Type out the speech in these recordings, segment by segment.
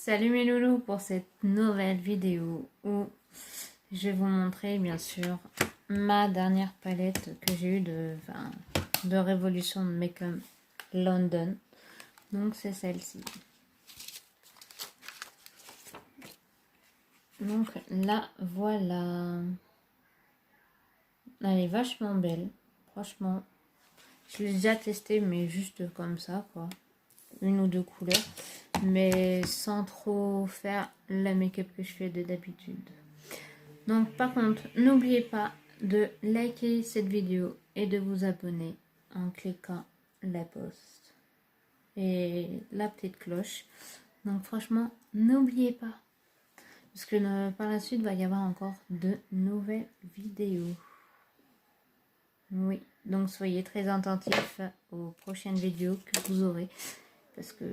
Salut mes loulous pour cette nouvelle vidéo où je vais vous montrer bien sûr ma dernière palette que j'ai eue de Révolution de Make-up London. Donc c'est celle-ci. Donc là voilà. Elle est vachement belle. Franchement. Je l'ai déjà testée mais juste comme ça quoi. Une ou deux couleurs. Mais sans trop faire la make-up que je fais d'habitude. Donc par contre, n'oubliez pas de liker cette vidéo et de vous abonner en cliquant la poste et la petite cloche. Donc franchement, n'oubliez pas. Parce que par la suite, il va y avoir encore de nouvelles vidéos. Oui, donc soyez très attentifs aux prochaines vidéos que vous aurez. Parce que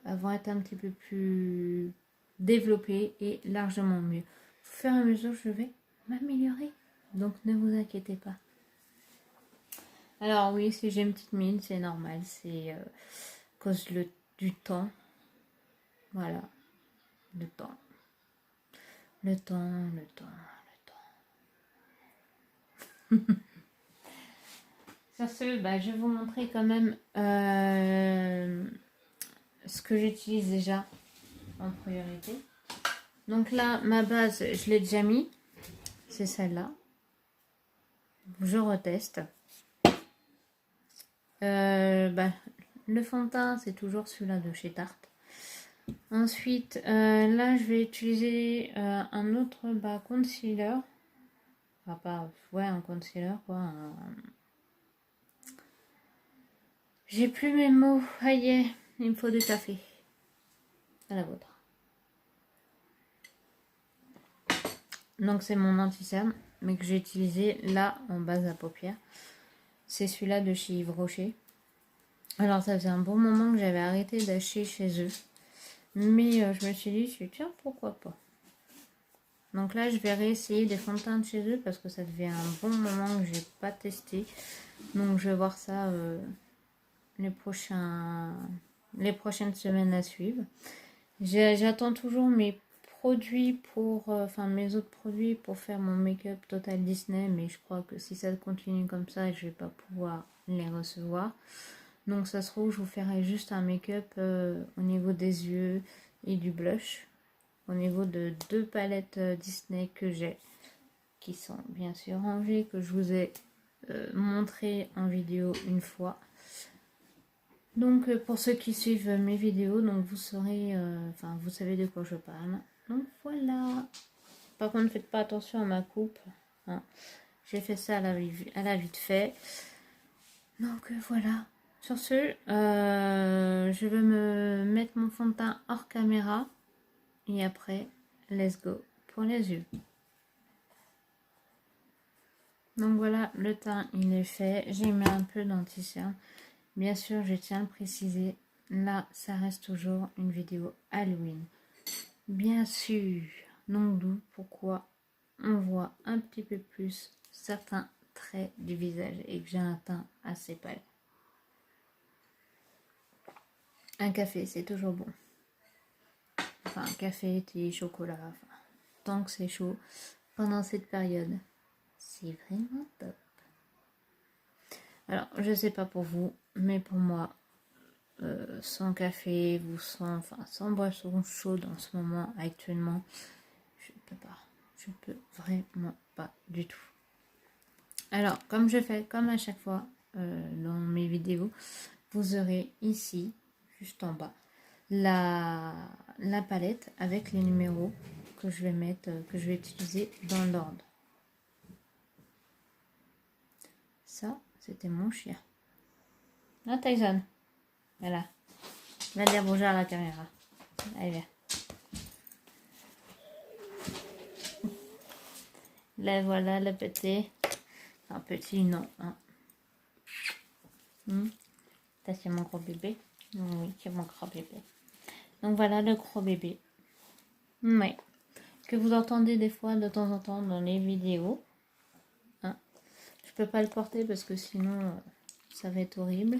elles vont être un petit peu plus développées et largement mieux. Au fur et à mesure, je vais m'améliorer. Donc ne vous inquiétez pas. Alors oui, si j'ai une petite mine, c'est normal. C'est à cause du temps. Voilà. Le temps. Le temps, le temps, le temps. Sur ce, je vais vous montrer quand même ce que j'utilise déjà en priorité. Donc là, ma base, je l'ai déjà mis. C'est celle-là. Je reteste. Le fond de teint, c'est toujours celui-là de chez Tarte. Ensuite, là, je vais utiliser un autre concealer. Enfin, pas, ouais, un concealer, quoi. J'ai plus mes mots. Aïe, il me faut du café. À la vôtre. Donc, c'est mon anti-cerne, mais que j'ai utilisé là en base à paupières. C'est celui-là de chez Yves Rocher. Alors, ça faisait un bon moment que j'avais arrêté d'acheter chez eux. Mais je me suis dit, tiens, pourquoi pas. Donc là, je vais réessayer des fonds de teint de chez eux parce que ça devait un bon moment que j'ai pas testé. Donc je vais voir ça les prochaines semaines à suivre. J'attends toujours mes produits mes autres produits pour faire mon make-up Total Disney. Mais je crois que si ça continue comme ça, je vais pas pouvoir les recevoir. Donc ça se trouve, je vous ferai juste un make-up au niveau des yeux et du blush. Au niveau de 2 palettes Disney que j'ai, qui sont bien sûr rangées, que je vous ai montré en vidéo une fois. Donc pour ceux qui suivent mes vidéos, donc vous saurez, vous savez de quoi je parle. Donc voilà. Par contre, faites pas attention à ma coupe. Hein. J'ai fait ça à la vite fait. Donc voilà. Sur ce, je vais me mettre mon fond de teint hors caméra. Et après, let's go pour les yeux. Donc voilà, le teint il est fait. J'ai mis un peu d'anti-cerne. Bien sûr, je tiens à le préciser. Là, ça reste toujours une vidéo Halloween. Bien sûr. Donc d'où pourquoi on voit un petit peu plus certains traits du visage et que j'ai un teint assez pâle. Un café, c'est toujours bon. Enfin, café, thé, chocolat. Tant que c'est chaud pendant cette période. C'est vraiment top. Alors, je sais pas pour vous, mais pour moi, sans café ou sans boisson chaude en ce moment, actuellement, je peux pas. Je peux vraiment pas du tout. Alors, comme je fais, comme à chaque fois dans mes vidéos, vous aurez ici, juste en bas, la palette avec les numéros que je vais mettre, que je vais utiliser dans l'ordre. Ça, c'était mon chien. Ah, Tyson. Voilà. Va dire bonjour à la caméra. Allez, viens. Là, voilà le petit. Un petit, non. Hein. Ça, c'est mon gros bébé. Oui, c'est mon gros bébé. Donc, voilà le gros bébé. Oui. Que vous entendez des fois, de temps en temps, dans les vidéos. Hein. Je peux pas le porter parce que sinon, ça va être horrible.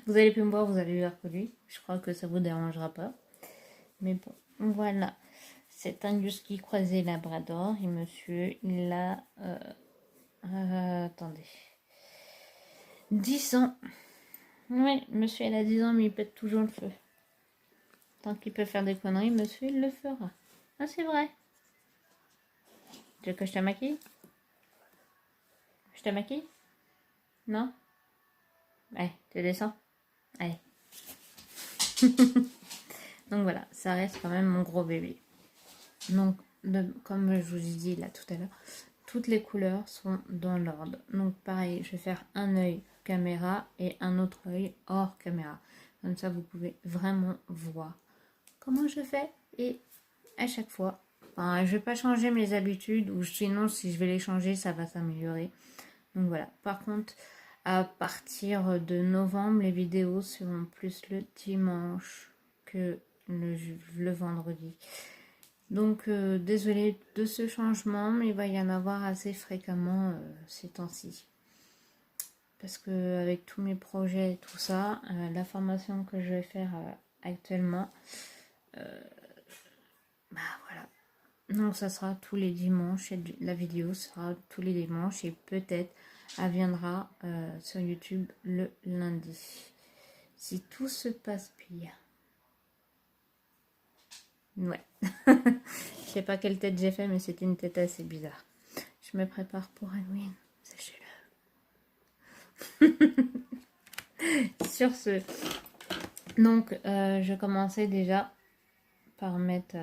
Vous allez plus me voir, vous allez voir que lui. Je crois que ça vous dérangera pas. Mais bon, voilà. C'est un husky croisé labrador. Et monsieur, il a... attendez. 10 ans. Oui, monsieur, il a 10 ans, mais il pète toujours le feu. Tant qu'il peut faire des conneries, monsieur, il le fera. Ah, c'est vrai. Tu veux que je te maquille? Je te maquille? Non? Allez, tu descends. Allez. Donc voilà, ça reste quand même mon gros bébé. Donc, comme je vous ai dit là tout à l'heure, toutes les couleurs sont dans l'ordre. Donc pareil, je vais faire un œil caméra et un autre œil hors caméra. Comme ça, vous pouvez vraiment voir comment je fais. Et à chaque fois, enfin, je vais pas changer mes habitudes, ou sinon si je vais les changer, ça va s'améliorer. Donc voilà. Par contre, à partir de novembre, les vidéos seront plus le dimanche que le vendredi. Donc désolée de ce changement, mais il va y en avoir assez fréquemment ces temps-ci. Parce que avec tous mes projets et tout ça, la formation que je vais faire actuellement, bah voilà. Donc ça sera tous les dimanches, et la vidéo sera tous les dimanches et peut-être elle viendra sur YouTube le lundi. Si tout se passe bien. Ouais. Je sais pas quelle tête j'ai fait, mais c'était une tête assez bizarre. Je me prépare pour Halloween, sachez-le. Sur ce, donc je commençais déjà par mettre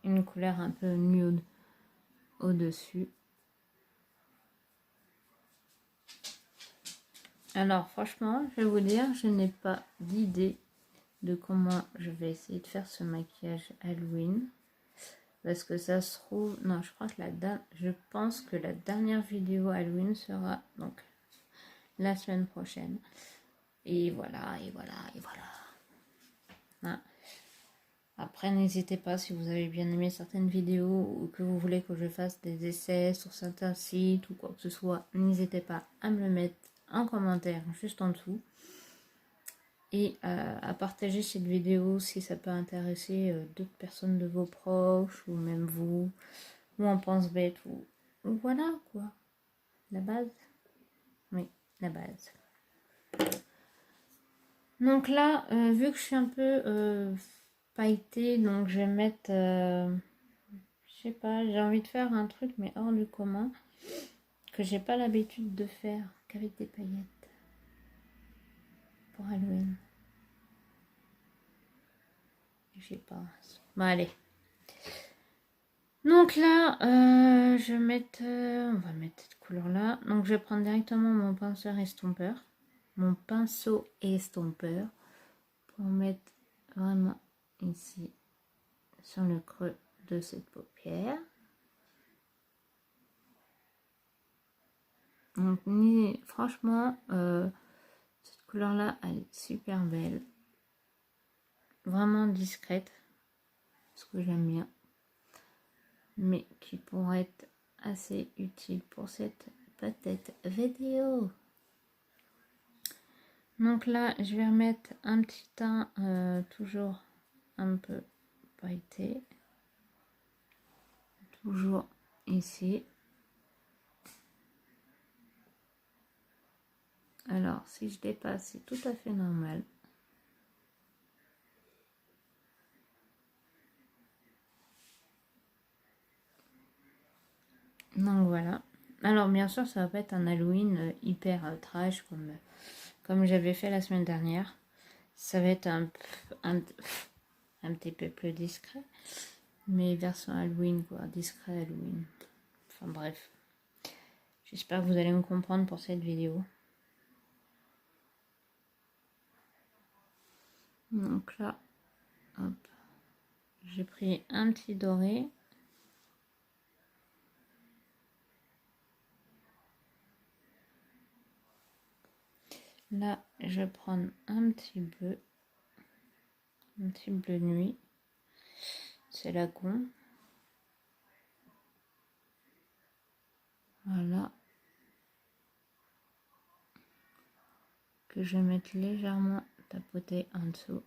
une couleur un peu nude au-dessus. Alors franchement, je vais vous dire, je n'ai pas d'idée de comment je vais essayer de faire ce maquillage Halloween. Parce que ça se trouve... Non, je crois que je pense que la dernière vidéo Halloween sera donc la semaine prochaine. Et voilà, et voilà, et voilà. Hein. Après, n'hésitez pas si vous avez bien aimé certaines vidéos ou que vous voulez que je fasse des essais sur certains sites ou quoi que ce soit. N'hésitez pas à me le mettre en commentaire juste en dessous. Et à partager cette vidéo si ça peut intéresser d'autres personnes de vos proches ou même vous. Ou on pense bête ou voilà quoi. La base. Oui, la base. Donc là, vu que je suis un peu pailletée, donc je vais mettre, je sais pas, j'ai envie de faire un truc mais hors du commun, que j'ai pas l'habitude de faire qu'avec des paillettes pour Halloween. Je sais pas. Bon allez. Donc là, je vais mettre, on va mettre cette couleur là. Donc je vais prendre directement mon pinceau estompeur, pour mettre vraiment ici sur le creux de cette paupière. Donc franchement, cette couleur là elle est super belle, vraiment discrète, ce que j'aime bien, mais qui pourrait être assez utile pour cette peut-être vidéo. Donc là je vais remettre un petit teint toujours un peu pailleté, toujours ici. Alors si je dépasse, c'est tout à fait normal. Donc voilà. Alors bien sûr ça va pas être un Halloween hyper trash comme j'avais fait la semaine dernière. Ça va être un petit peu plus discret. Mais version Halloween quoi, discret Halloween. Enfin bref. J'espère que vous allez me comprendre pour cette vidéo. Donc là, hop. J'ai pris un petit doré. Là, je vais prendre un petit bleu nuit. C'est lagon. Voilà. Que je vais mettre légèrement tapoté en dessous.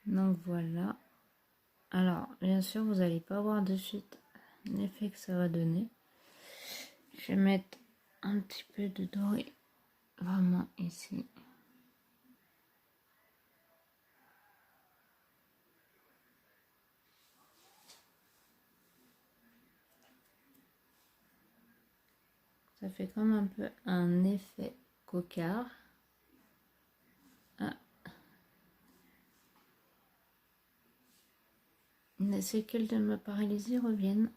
Donc voilà. Alors, bien sûr, vous n'allez pas voir de suite l'effet que ça va donner. Je vais mettre un petit peu de doré vraiment ici. Ça fait comme un peu un effet cocard. Ah. Les séquelles de ma paralysie reviennent.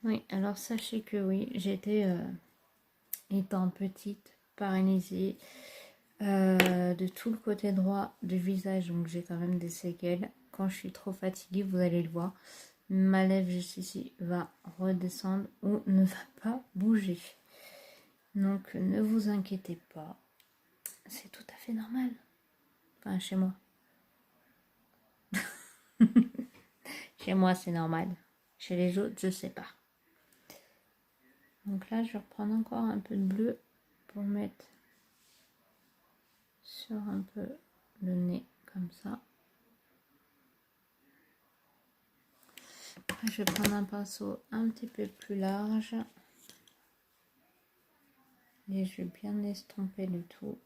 Oui, alors sachez que oui, j'étais, étant petite, paralysée de tout le côté droit du visage, donc j'ai quand même des séquelles. Quand je suis trop fatiguée, vous allez le voir, ma lèvre juste ici va redescendre ou ne va pas bouger. Donc ne vous inquiétez pas, c'est tout à fait normal. Enfin, chez moi. Chez moi, c'est normal. Chez les autres, je sais pas. Donc là, je vais reprendre encore un peu de bleu pour mettre sur un peu le nez, comme ça. Après, je vais prendre un pinceau un petit peu plus large. Et je vais bien estomper le tout.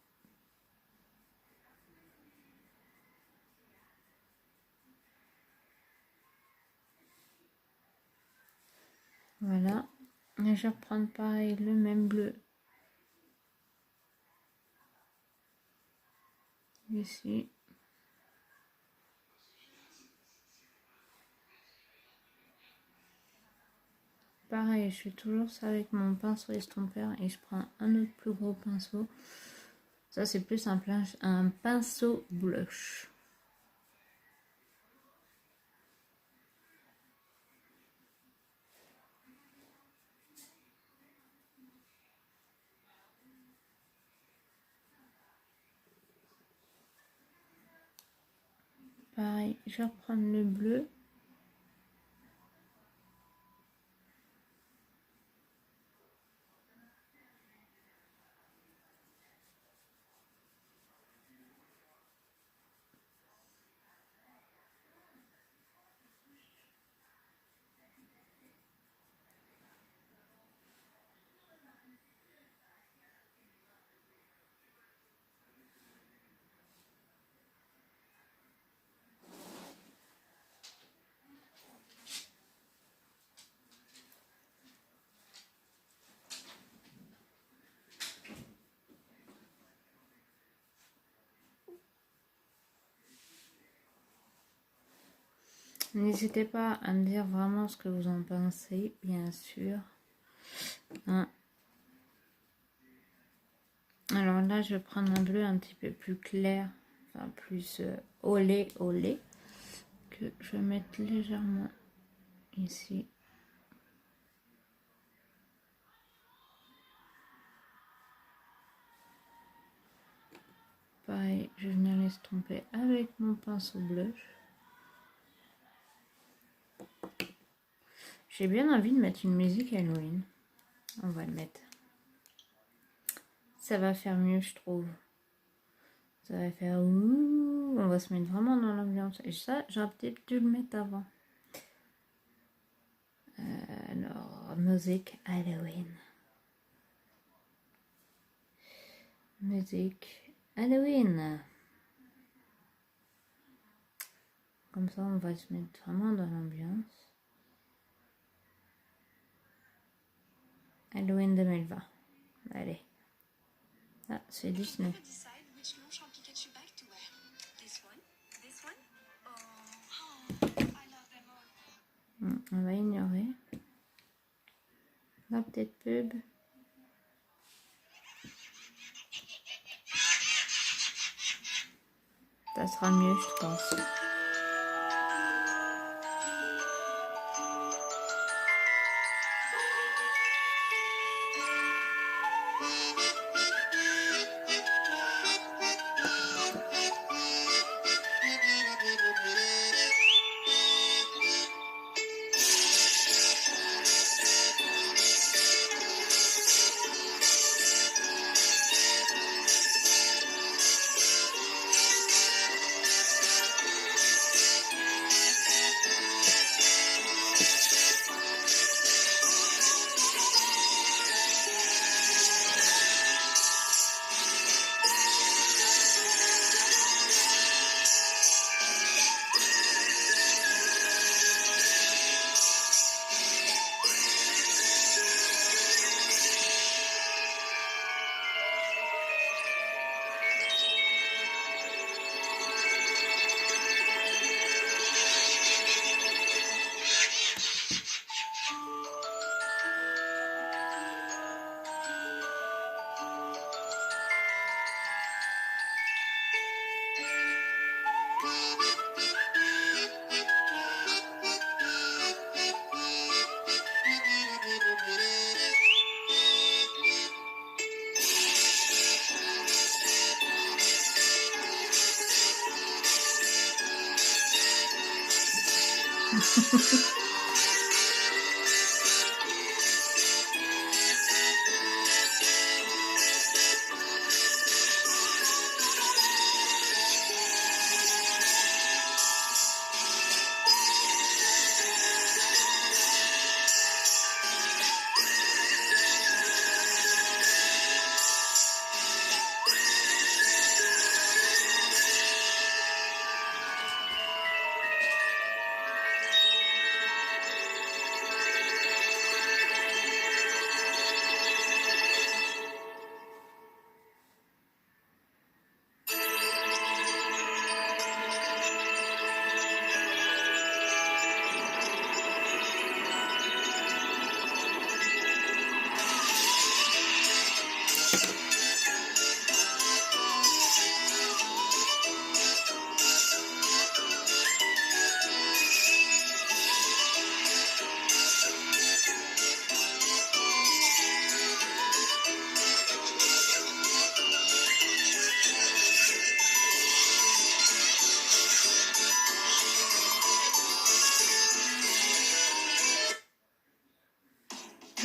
Voilà. Et je vais reprendre pareil le même bleu. Ici. Pareil, je fais toujours ça avec mon pinceau estompeur et je prends un autre plus gros pinceau. Ça, c'est plus un pinceau blush. Pareil, je vais reprendre le bleu. N'hésitez pas à me dire vraiment ce que vous en pensez, bien sûr. Hein. Alors là, je vais prendre un bleu un petit peu plus clair, enfin plus olé, que je vais mettre légèrement ici. Pareil, je vais venir l'estomper avec mon pinceau blush. J'ai bien envie de mettre une musique Halloween. On va le mettre. Ça va faire mieux, je trouve. Ça va faire ouh. On va se mettre vraiment dans l'ambiance. Et ça, j'aurais peut-être dû le mettre avant. Alors, musique Halloween. Musique Halloween. Comme ça, on va se mettre vraiment dans l'ambiance. Halloween 2020. Allez. Ah, c'est Disney. On va ignorer. La petite pub. Ça sera mieux, je pense.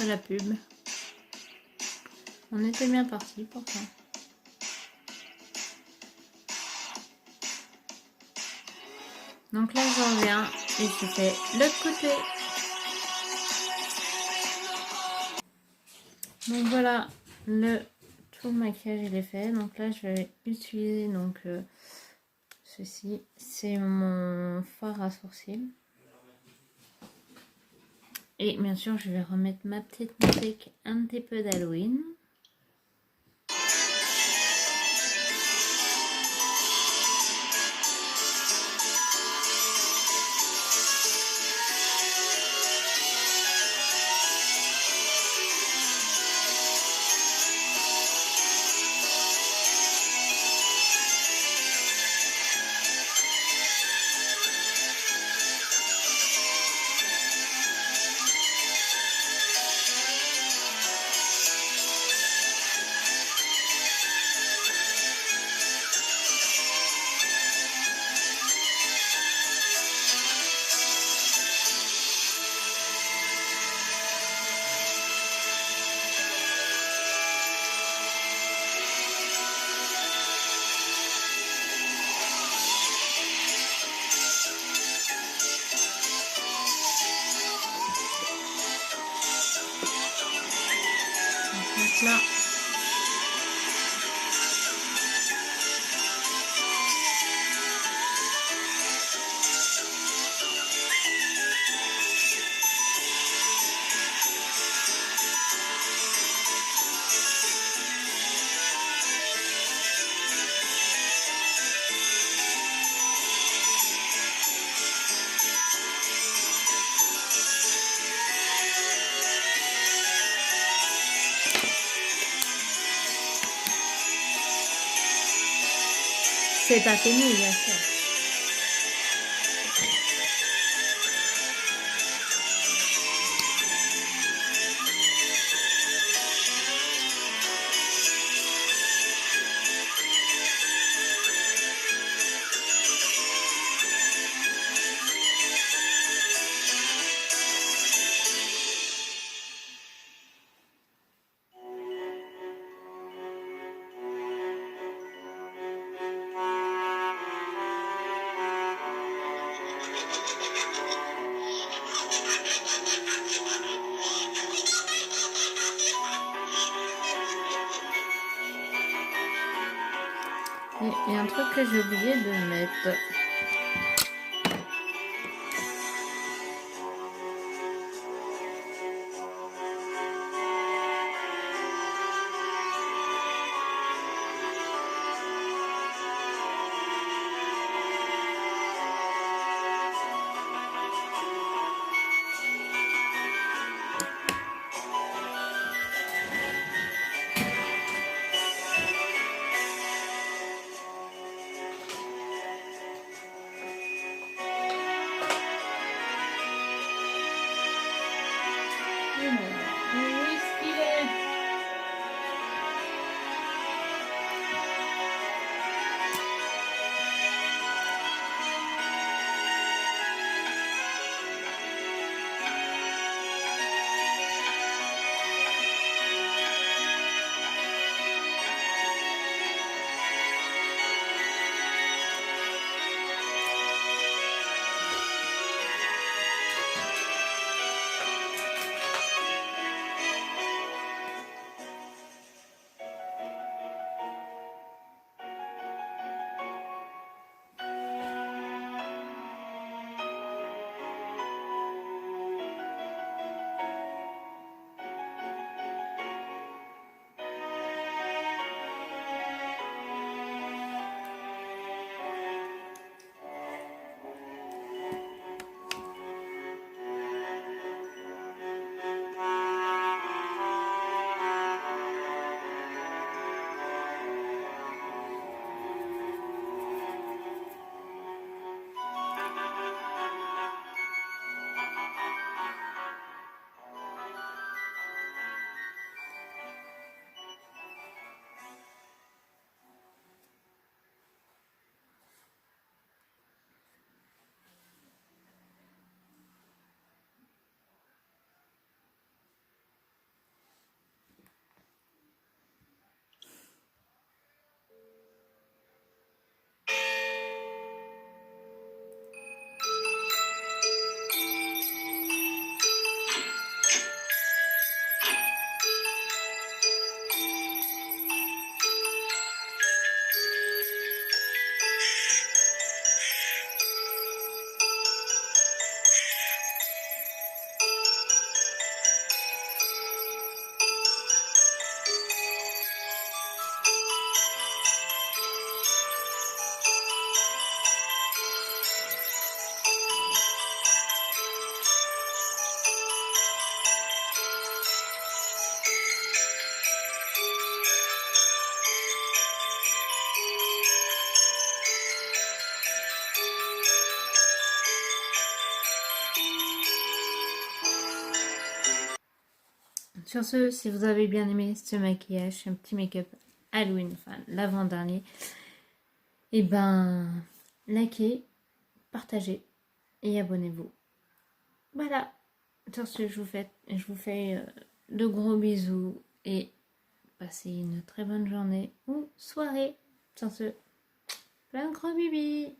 La pub. On était bien parti pourtant. Donc là j'en reviens et je fais l'autre côté. Donc voilà, tout le maquillage il est fait. Donc là je vais utiliser donc ceci. C'est mon fard à sourcils. Et bien sûr je vais remettre ma petite musique un petit peu d'Halloween. Donc là, c'est pas fini bien sûr. Et il y a un truc que j'ai oublié de mettre. Sur ce, si vous avez bien aimé ce maquillage, un petit make-up Halloween, enfin l'avant-dernier, et ben likez, partagez et abonnez-vous. Voilà. Sur ce, je vous fais de gros bisous et passez une très bonne journée ou soirée. Sur ce, plein de gros bibis.